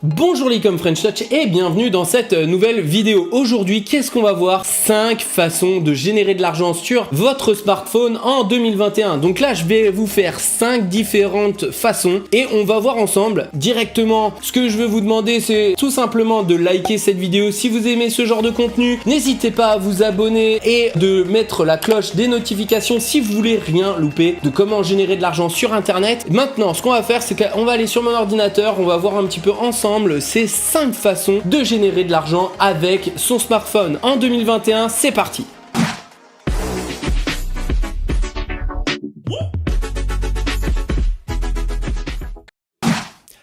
Bonjour les com French Touch et bienvenue dans cette nouvelle vidéo. Aujourd'hui, qu'est-ce qu'on va voir? 5 façons de générer de l'argent sur votre smartphone en 2021. Donc là, je vais vous faire 5 différentes façons et on va voir ensemble directement. Ce que je veux vous demander, c'est tout simplement de liker cette vidéo. Si vous aimez ce genre de contenu, n'hésitez pas à vous abonner et de mettre la cloche des notifications si vous voulez rien louper de comment générer de l'argent sur internet. Maintenant, ce qu'on va faire, c'est qu'on va aller sur mon ordinateur, on va voir un petit peu ensemble ces 5 façons de générer de l'argent avec son smartphone en 2021. C'est parti.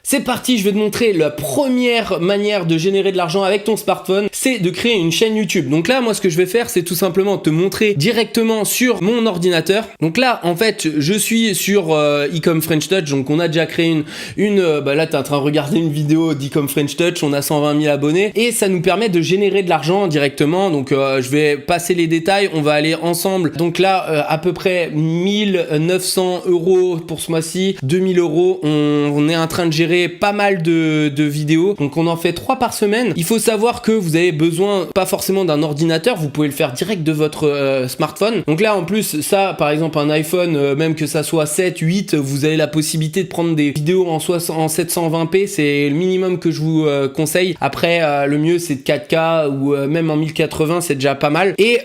C'est parti, je vais te montrer la première manière de générer de l'argent avec ton smartphone, c'est de créer une chaîne YouTube. Donc là, moi, ce que je vais faire, c'est tout simplement te montrer directement sur mon ordinateur. Donc là, en fait, je suis sur Ecom French Touch, donc on a déjà créé là, tu es en train de regarder une vidéo d'Ecom French Touch, on a 120 000 abonnés, et ça nous permet de générer de l'argent directement. Donc je vais passer les détails, on va aller ensemble. Donc là, à peu près 1900 € pour ce mois-ci, 2000 €, on est en train de gérer pas mal de vidéos, donc on en fait 3 par semaine. Il faut savoir que vous avez besoin pas forcément d'un ordinateur, vous pouvez le faire direct de votre smartphone. Donc là en plus, ça par exemple un iPhone, même que ça soit 7, 8, vous avez la possibilité de prendre des vidéos en 720p, c'est le minimum que je vous conseille. Après le mieux c'est de 4K ou même en 1080, c'est déjà pas mal. Et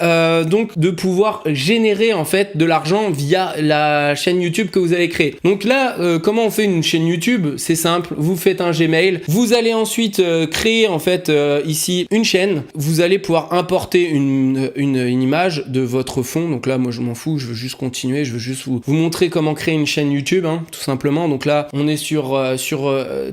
donc de pouvoir générer en fait de l'argent via la chaîne YouTube que vous allez créer. Donc là comment on fait une chaîne YouTube? C'est simple. Vous faites un Gmail, vous allez ensuite créer en fait ici une chaîne, vous allez pouvoir importer une image de votre fond. Donc là moi je m'en fous, je veux juste continuer, je veux juste vous montrer comment créer une chaîne YouTube, hein, tout simplement. Donc là on est sur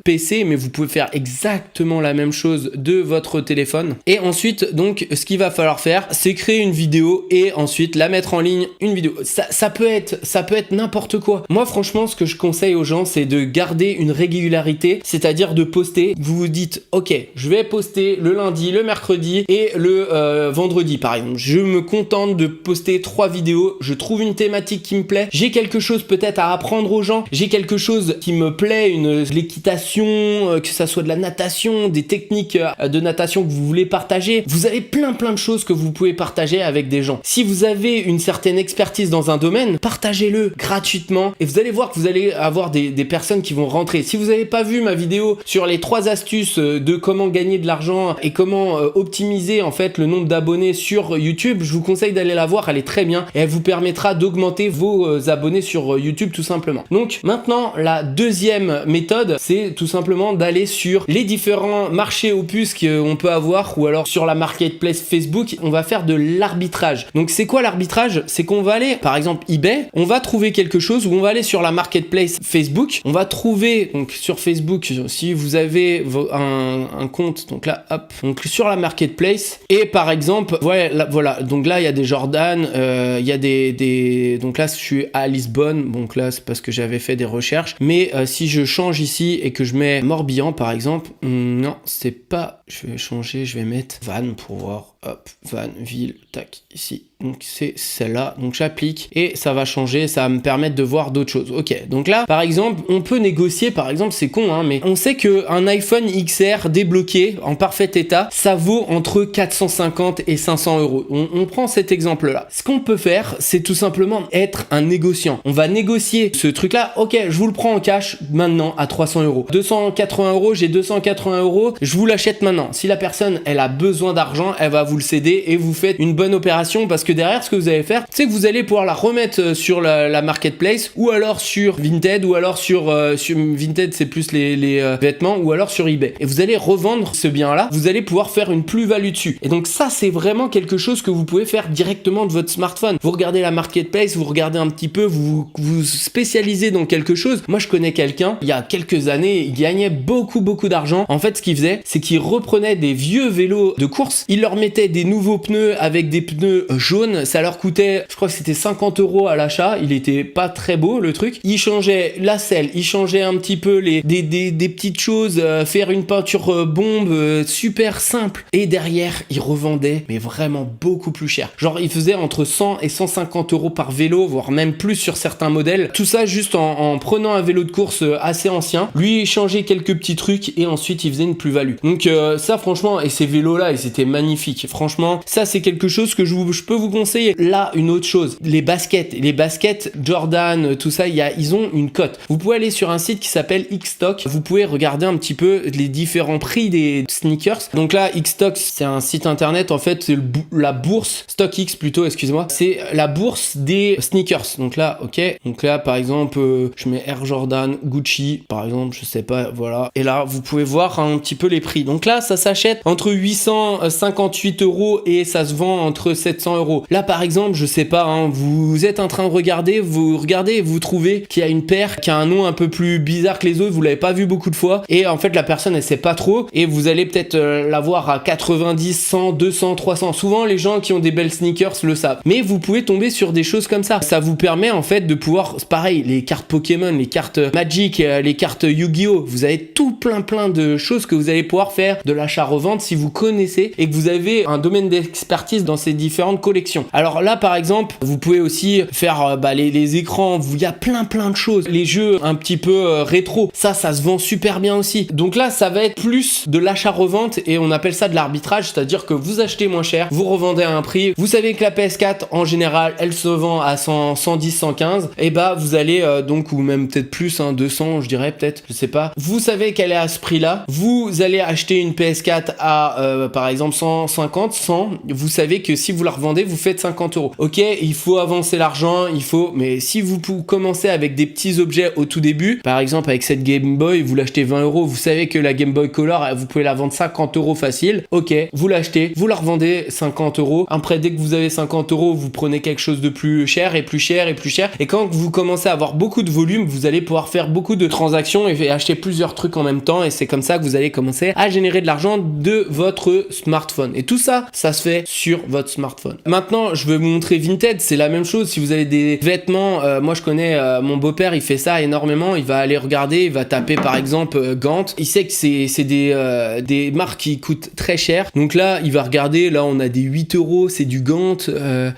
PC, mais vous pouvez faire exactement la même chose de votre téléphone. Et ensuite donc ce qu'il va falloir faire, c'est créer une vidéo et ensuite la mettre en ligne. Une vidéo, ça peut être n'importe quoi. Moi franchement ce que je conseille aux gens, c'est de garder une régularité, c'est-à-dire de poster. Vous vous dites ok, je vais poster le lundi, le mercredi et le vendredi par exemple. Je me contente de poster 3 vidéos, je trouve une thématique qui me plaît, j'ai quelque chose peut-être à apprendre aux gens, j'ai quelque chose qui me plaît, l'équitation, que ça soit de la natation, des techniques de natation que vous voulez partager. Vous avez plein de choses que vous pouvez partager avec des gens. Si vous avez une certaine expertise dans un domaine, partagez-le gratuitement et vous allez voir que vous allez avoir des personnes qui vont rentrer. Si vous n'avez pas vu ma vidéo sur les 3 astuces de comment gagner de l'argent et comment optimiser en fait le nombre d'abonnés sur YouTube, je vous conseille d'aller la voir, elle est très bien et elle vous permettra d'augmenter vos abonnés sur YouTube tout simplement. Donc maintenant la deuxième méthode, c'est tout simplement d'aller sur les différents marchés aux puces qu'on peut avoir ou alors sur la marketplace Facebook. On va faire de l'arbitrage. Donc c'est quoi l'arbitrage? C'est qu'on va aller par exemple eBay, on va trouver quelque chose, ou on va aller sur la marketplace Facebook, on va trouver donc sur Facebook, si vous avez un compte, donc là hop, donc sur la marketplace, et par exemple voilà, donc là il y a des Jordan, il y a donc là je suis à Lisbonne, donc là c'est parce que j'avais fait des recherches, mais si je change ici et que je mets Morbihan par exemple, non c'est pas, je vais changer, je vais mettre Van pour voir, hop, Van, ville, tac, ici, donc c'est celle-là, donc j'applique et ça va changer, ça va me permettre de voir d'autres choses. Ok, donc là par exemple on peut négocier, par exemple c'est con hein, mais on sait que un iPhone XR débloqué en parfait état, ça vaut entre 450 et 500 €. On prend cet exemple là. Ce qu'on peut faire, c'est tout simplement être un négociant. On va négocier ce truc là. Ok, je vous le prends en cash maintenant à 300 €, 280 €, j'ai 280 €, je vous l'achète maintenant. Si la personne elle a besoin d'argent, elle va vous le céder et vous faites une bonne opération, parce que derrière ce que vous allez faire, c'est que vous allez pouvoir la remettre sur la marketplace, ou alors sur Vinted, ou alors sur Vinted c'est plus les vêtements, ou alors sur eBay, et vous allez revendre ce bien là, vous allez pouvoir faire une plus-value dessus. Et donc ça c'est vraiment quelque chose que vous pouvez faire directement de votre smartphone. Vous regardez la marketplace, vous regardez un petit peu, vous spécialisez dans quelque chose. Moi je connais quelqu'un, il y a quelques années, il gagnait beaucoup d'argent. En fait ce qu'il faisait, c'est qu'il reprenait des vieux vélos de course, il leur mettait des nouveaux pneus avec des pneus jaunes jaune, ça leur coûtait, je crois que c'était 50 € à l'achat. Il était pas très beau le truc. Ils changeaient la selle, ils changeaient un petit peu des petites choses, faire une peinture bombe super simple. Et derrière, ils revendaient, mais vraiment beaucoup plus cher. Genre, ils faisaient entre 100 et 150 € par vélo, voire même plus sur certains modèles. Tout ça juste en prenant un vélo de course assez ancien. Lui, il changeait quelques petits trucs et ensuite il faisait une plus-value. Donc ça, franchement, et ces vélos-là, ils étaient magnifiques. Franchement, ça, c'est quelque chose que je peux vous conseiller. Là, une autre chose, les baskets Jordan, tout ça, ils ont une cote. Vous pouvez aller sur un site qui s'appelle Xstock. Vous pouvez regarder un petit peu les différents prix des sneakers. Donc là, Xstock, c'est un site internet, en fait, c'est la bourse, StockX plutôt, excusez-moi, c'est la bourse des sneakers. Donc là, ok. Donc là, par exemple, je mets Air Jordan, Gucci, par exemple, je sais pas, voilà. Et là, vous pouvez voir un petit peu les prix. Donc là, ça s'achète entre 858 € et ça se vend entre 700 €. Là, par exemple, je sais pas, hein, vous êtes en train de regarder, vous regardez et vous trouvez qu'il y a une paire qui a un nom un peu plus bizarre que les autres, vous l'avez pas vu beaucoup de fois, et en fait, la personne, elle sait pas trop, et vous allez peut-être la voir à 90, 100, 200, 300. Souvent, les gens qui ont des belles sneakers le savent. Mais vous pouvez tomber sur des choses comme ça. Ça vous permet, en fait, de pouvoir, pareil, les cartes Pokémon, les cartes Magic, les cartes Yu-Gi-Oh! Vous avez tout plein de choses que vous allez pouvoir faire de l'achat-revente si vous connaissez et que vous avez un domaine d'expertise dans ces différentes collections. Alors là, par exemple, vous pouvez aussi faire les écrans, il y a plein de choses. Les jeux un petit peu rétro, ça se vend super bien aussi. Donc là, ça va être plus de l'achat-revente et on appelle ça de l'arbitrage, c'est-à-dire que vous achetez moins cher, vous revendez à un prix. Vous savez que la PS4, en général, elle se vend à 100, 110, 115. Et vous allez donc, ou même peut-être plus, 200, je dirais peut-être, je sais pas. Vous savez qu'elle est à ce prix-là. Vous allez acheter une PS4 à, par exemple, 150, 100. Vous savez que si vous la revendez, vous faites 50 €. Ok, il faut avancer l'argent, mais si vous commencez avec des petits objets au tout début, par exemple avec cette Game Boy, vous l'achetez 20 €, vous savez que la Game Boy Color, vous pouvez la vendre 50 € facile. Ok, vous l'achetez, vous la revendez 50 €. Après, dès que vous avez 50 €, vous prenez quelque chose de plus cher et plus cher et plus cher. Et quand vous commencez à avoir beaucoup de volume, vous allez pouvoir faire beaucoup de transactions et acheter plusieurs trucs en même temps. Et c'est comme ça que vous allez commencer à générer de l'argent de votre smartphone. Et tout ça, ça se fait sur votre smartphone. Maintenant, je vais vous montrer Vinted. C'est la même chose. Si vous avez des vêtements, moi je connais mon beau-père, il fait ça énormément. Il va aller regarder, il va taper par exemple Gant. Il sait que c'est des marques qui coûtent très cher. Donc là, il va regarder. Là, on a des 8 €, c'est du Gant.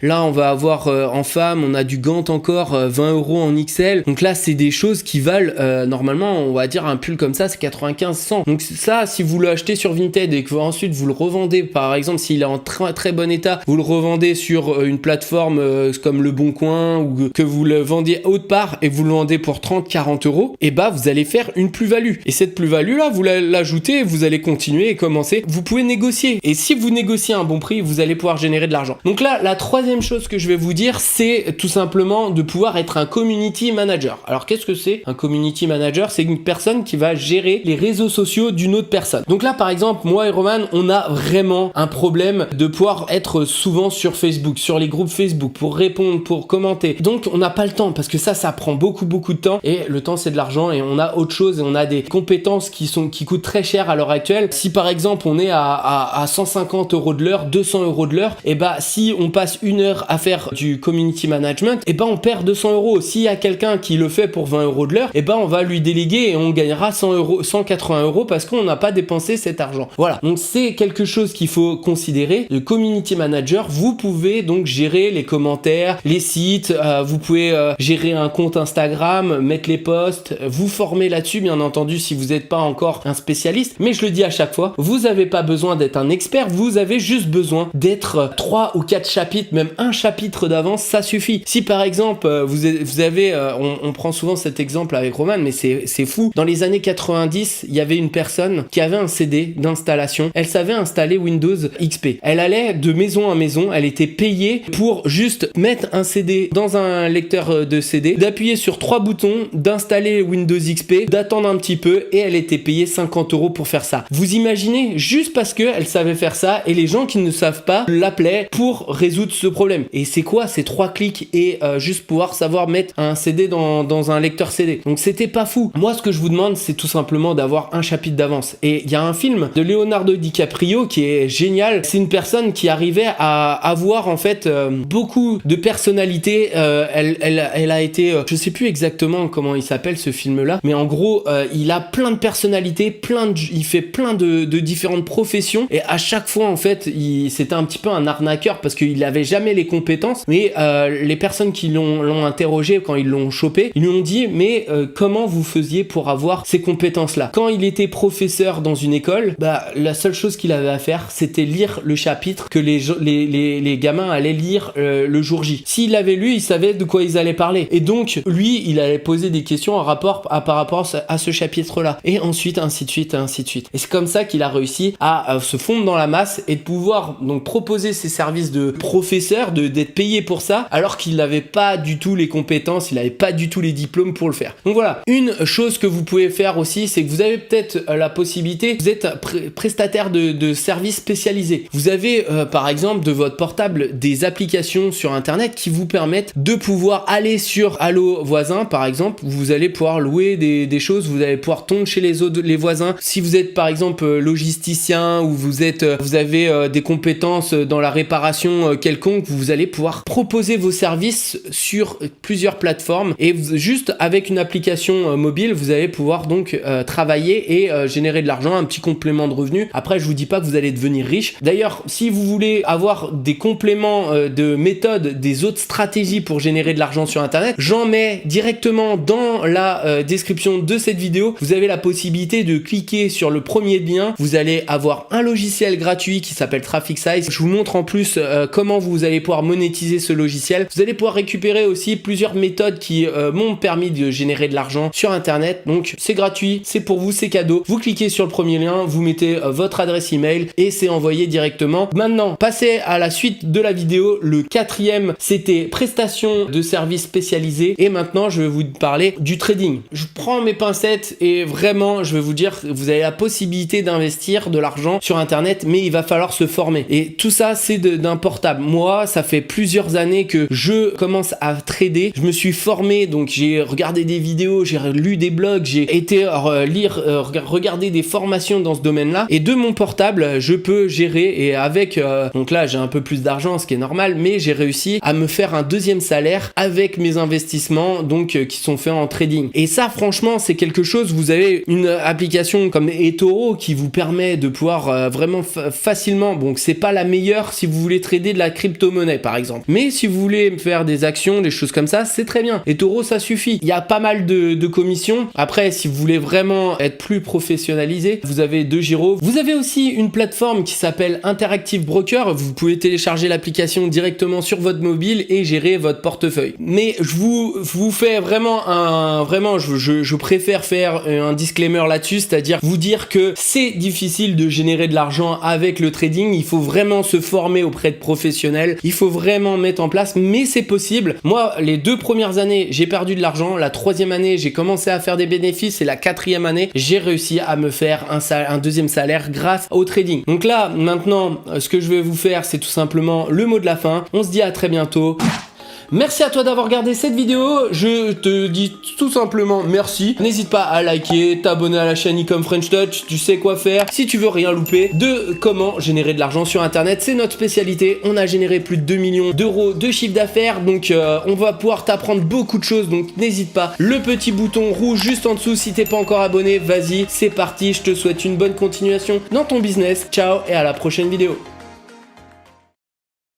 Là, on va avoir en femme, on a du Gant encore 20 € en XL. Donc là, c'est des choses qui valent normalement, on va dire un pull comme ça, c'est 95, 100. Donc ça, si vous l'achetez sur Vinted et que ensuite vous le revendez, par exemple, s'il est en très bon état, vous le revendez sur une plateforme comme Le Bon Coin ou que vous le vendiez autre part et vous le vendez pour 30, 40 €, et vous allez faire une plus-value. Et cette plus-value là, vous l'ajoutez, vous allez continuer et commencer. Vous pouvez négocier. Et si vous négociez un bon prix, vous allez pouvoir générer de l'argent. Donc là, la troisième chose que je vais vous dire, c'est tout simplement de pouvoir être un community manager. Alors qu'est-ce que c'est un community manager? C'est une personne qui va gérer les réseaux sociaux d'une autre personne. Donc là, par exemple, moi et Roman, on a vraiment un problème de pouvoir être souvent sur Facebook, sur les groupes Facebook, pour répondre, pour commenter. Donc on n'a pas le temps parce que ça prend beaucoup de temps, et le temps c'est de l'argent, et on a autre chose, et on a des compétences qui coûtent très cher à l'heure actuelle. Si par exemple on est à 150 € de l'heure, 200 € de l'heure, et si on passe une heure à faire du community management, on perd 200 €. S'il y a quelqu'un qui le fait pour 20 € de l'heure, on va lui déléguer et on gagnera 100 €, 180 € parce qu'on n'a pas dépensé cet argent. Voilà. Donc c'est quelque chose qu'il faut considérer. Le community manager, vous pouvez donc gérer les commentaires, les sites, vous pouvez gérer un compte Instagram, mettre les posts, vous former là-dessus, bien entendu, si vous n'êtes pas encore un spécialiste. Mais je le dis à chaque fois, vous n'avez pas besoin d'être un expert, vous avez juste besoin d'être 3 ou 4 chapitres, même un chapitre d'avance, ça suffit. Si par exemple, vous avez, on prend souvent cet exemple avec Roman, mais c'est fou. Dans les années 90, il y avait une personne qui avait un CD d'installation. Elle savait installer Windows XP. Elle allait de maison à maison, elle était payée pour juste mettre un CD dans un lecteur de CD, d'appuyer sur 3 boutons, d'installer Windows XP, d'attendre un petit peu, et elle était payée 50 € pour faire ça. Vous imaginez, juste parce qu'elle savait faire ça, et les gens qui ne savent pas l'appelaient pour résoudre ce problème. Et c'est quoi? C'est 3 clics et juste pouvoir savoir mettre un CD dans un lecteur CD. Donc c'était pas fou. Moi, ce que je vous demande, c'est tout simplement d'avoir un chapitre d'avance. Et il y a un film de Leonardo DiCaprio qui est génial. C'est une personne qui arrivait à avoir avoir en fait beaucoup de personnalités. Elle a été, je sais plus exactement comment il s'appelle ce film-là, mais en gros, il a plein de personnalités, il fait plein de différentes professions, et à chaque fois en fait, c'était un petit peu un arnaqueur parce qu'il avait jamais les compétences, mais les personnes qui l'ont interrogé quand ils l'ont chopé, ils lui ont dit mais comment vous faisiez pour avoir ces compétences-là? Quand il était professeur dans une école, la seule chose qu'il avait à faire, c'était lire le chapitre que les gamins allaient lire le jour J. S'il l'avait lu, il savait de quoi ils allaient parler. Et donc, lui, il allait poser des questions par rapport à ce chapitre-là. Et ensuite, ainsi de suite, et ainsi de suite. Et c'est comme ça qu'il a réussi à se fondre dans la masse et de pouvoir donc proposer ses services de professeur, d'être payé pour ça, alors qu'il n'avait pas du tout les compétences, il n'avait pas du tout les diplômes pour le faire. Donc voilà, une chose que vous pouvez faire aussi, c'est que vous avez peut-être la possibilité, vous êtes prestataire de services spécialisés. Vous avez par exemple de votre portable des applications sur internet qui vous permettent de pouvoir aller sur Allo Voisin par exemple, vous allez pouvoir louer des choses, vous allez pouvoir tondre chez les voisins. Si vous êtes par exemple logisticien ou vous avez des compétences dans la réparation quelconque, vous allez pouvoir proposer vos services sur plusieurs plateformes, et juste avec une application mobile, vous allez pouvoir donc travailler et générer de l'argent, un petit complément de revenus. Après, je vous dis pas que vous allez devenir riche. D'ailleurs, si vous voulez avoir des compléments de méthodes, des autres stratégies pour générer de l'argent sur internet, j'en mets directement dans la description de cette vidéo. Vous avez la possibilité de cliquer sur le premier lien, vous allez avoir un logiciel gratuit qui s'appelle Traffic Size. Je vous montre en plus comment vous allez pouvoir monétiser ce logiciel. Vous allez pouvoir récupérer aussi plusieurs méthodes qui m'ont permis de générer de l'argent sur internet. Donc c'est gratuit, c'est pour vous, c'est cadeau. Vous cliquez sur le premier lien, vous mettez votre adresse email et c'est envoyé directement. Maintenant, passez à la suite de la vidéo. Le quatrième, c'était prestation de services spécialisés, et maintenant je vais vous parler du trading. Je prends mes pincettes et vraiment je vais vous dire, vous avez la possibilité d'investir de l'argent sur internet, mais il va falloir se former, et tout ça c'est d'un portable. Moi, ça fait plusieurs années que je commence à trader. Je me suis formé, donc j'ai regardé des vidéos, j'ai lu des blogs, j'ai été regarder des formations dans ce domaine-là, et de mon portable je peux gérer, et avec donc là j'ai un peu plus d'argent, ce qui est normal, mais j'ai réussi à me faire un deuxième salaire avec mes investissements donc qui sont faits en trading. Et ça franchement c'est quelque chose. Vous avez une application comme eToro qui vous permet de pouvoir vraiment facilement, bon c'est pas la meilleure si vous voulez trader de la crypto-monnaie par exemple, mais si vous voulez faire des actions, des choses comme ça, c'est très bien. eToro ça suffit. Il y a pas mal de commissions. Après, si vous voulez vraiment être plus professionnalisé, vous avez DeGiro. Vous avez aussi une plateforme qui s'appelle Interactive Broker. Vous pouvez télécharger l'application directement sur votre mobile et gérer votre portefeuille. Mais je vous fais vraiment je préfère faire un disclaimer là-dessus, c'est-à-dire vous dire que c'est difficile de générer de l'argent avec le trading. Il faut vraiment se former auprès de professionnels. Il faut vraiment mettre en place, mais c'est possible. Moi, les 2 premières années, j'ai perdu de l'argent. La 3e année, j'ai commencé à faire des bénéfices, et la 4e année, j'ai réussi à me faire un deuxième salaire grâce au trading. Donc là, maintenant, ce que je vais vous faire, c'est tout simplement le mot de la fin. On se dit à très bientôt. Merci à toi d'avoir regardé cette vidéo. Je te dis tout simplement merci. N'hésite pas à liker, t'abonner à la chaîne Ecom French Touch. Tu sais quoi faire si tu veux rien louper de comment générer de l'argent sur internet. C'est notre spécialité. On a généré plus de 2 millions d'euros de chiffre d'affaires. Donc on va pouvoir t'apprendre beaucoup de choses. Donc n'hésite pas. Le petit bouton rouge juste en dessous si t'es pas encore abonné. Vas-y, c'est parti. Je te souhaite une bonne continuation dans ton business. Ciao et à la prochaine vidéo.